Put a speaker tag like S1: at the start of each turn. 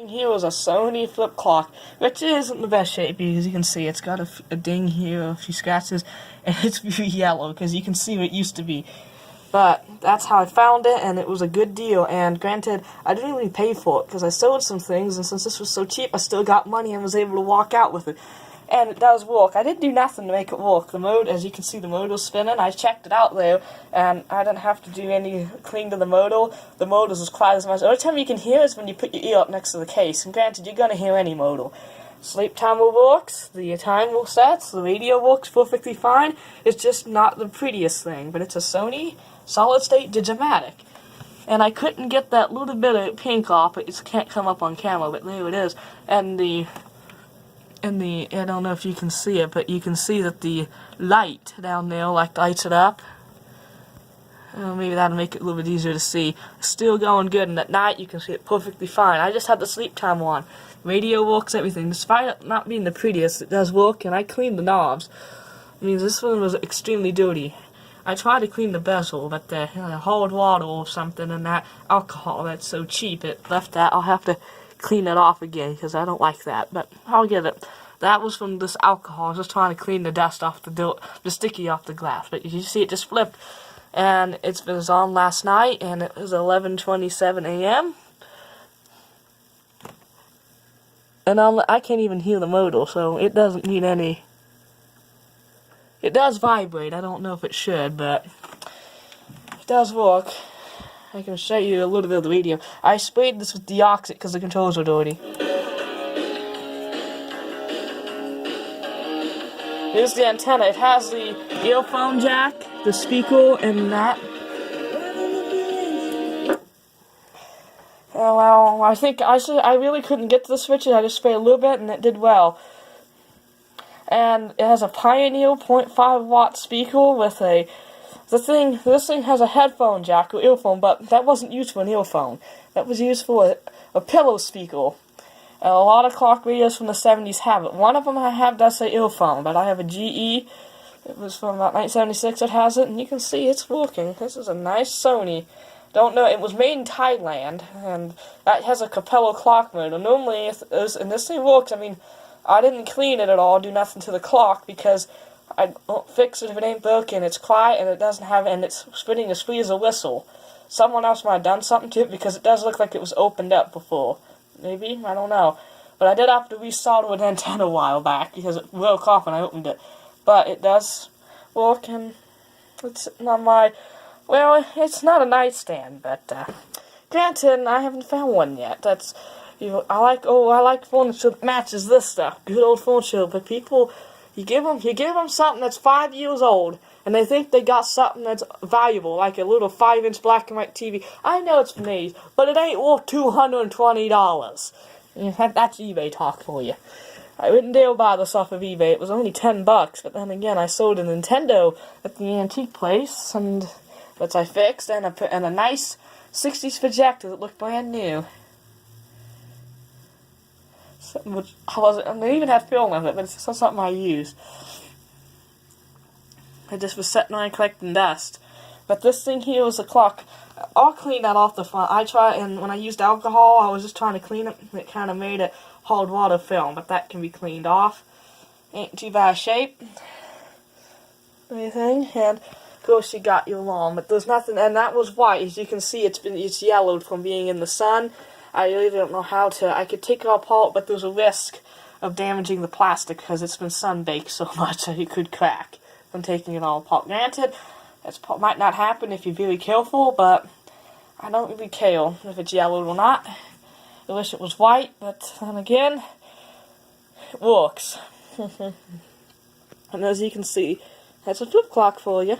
S1: Here was a Sony flip clock, which isn't the best shape because you can see it's got a ding here, a few scratches, and it's yellow because you can see what it used to be. But that's how I found it, and it was a good deal. And granted, I didn't really pay for it because I sold some things, and since this was so cheap, I still got money and was able to walk out with it. And it does work. I didn't do nothing to make it work. The mode, as you can see, the motor's spinning. I checked it out there, and I didn't have to do any clean to the motor. The motor's as quiet as much. The only time you can hear is when you put your ear up next to the case. And granted, you're going to hear any motor. Sleep timer works, the time will set, the radio works perfectly fine. It's just not the prettiest thing, but it's a Sony solid-state digimatic. And I couldn't get that little bit of pink off, it can't come up on camera, but there it is. And I don't know if you can see it, but you can see that the light down there, like, lights it up. Maybe that'll make it a little bit easier to see. Still going good, and at night you can see it perfectly fine. I just had the sleep timer on. Radio works, everything. Despite it not being the prettiest, it does work, and I cleaned the knobs. I mean, this one was extremely dirty. I tried to clean the bezel, but the hard water or something and that alcohol that's so cheap, it left that. I'll have to clean it off again because I don't like that, but I'll get it. That was from this alcohol. I was just trying to clean the dust off the sticky off the glass, but you see it just flipped. And it was on last night, and it was 11:27 a.m. And I can't even hear the motor, so it doesn't need any. It does vibrate. I don't know if it should, but it does work. I can show you a little bit of the video. I sprayed this with deoxit because the controls are dirty. Here's the antenna. It has the earphone jack, the speaker, and that. Oh, well, I think I really couldn't get to the switches. I just sprayed a little bit, and it did well. And it has a Pioneer 0.5 watt speaker with a. This thing has a headphone jack or earphone, but that wasn't used for an earphone. That was used for a pillow speaker. And a lot of clock radios from the 70s have it. One of them I have does say earphone, but I have a GE. It was from about 1976 that has it, and you can see it's working. This is a nice Sony. Don't know, it was made in Thailand, and that has a Capello clock motor. Normally, and this thing works. I mean, I didn't clean it at all, do nothing to the clock, because I don't fix it if it ain't broken. It's quiet, and it doesn't have, and it's spinning as free as a whistle. Someone else might have done something to it, because it does look like it was opened up before. Maybe? I don't know. But I did have to resolder an antenna a while back because it broke off when I opened it. But it does work, and it's not my... Well, it's not a nightstand, but granted, I haven't found one yet. That's... I like furniture that matches this stuff. Good old furniture. But people, you give them something that's 5 years old, and they think they got something that's valuable, like a little 5-inch black and white TV. I know it's made, but it ain't worth $220. That's eBay talk for you. I wouldn't dare buy this off of eBay. It was only $10, but then again, I sold a Nintendo at the antique place, and which I fixed, and a nice 60s projector that looked brand new. Which I even had film of it, but it's not something I used. I just was sitting there and collecting dust. But this thing here was a clock. I'll clean that off the front. And when I used alcohol, I was just trying to clean it, and it kind of made it hard water film, but that can be cleaned off. Ain't too bad shape. Anything, and of course you got your lawn, but there's nothing, and that was white. As you can see, it's yellowed from being in the sun. I really don't know how to. I could take it all apart, but there's a risk of damaging the plastic because it's been sun-baked so much that it could crack from taking it all apart. Granted, it might not happen if you're very careful, but I don't really care if it's yellowed or not. I wish it was white, but then again, it works. And as you can see, that's a flip clock for you.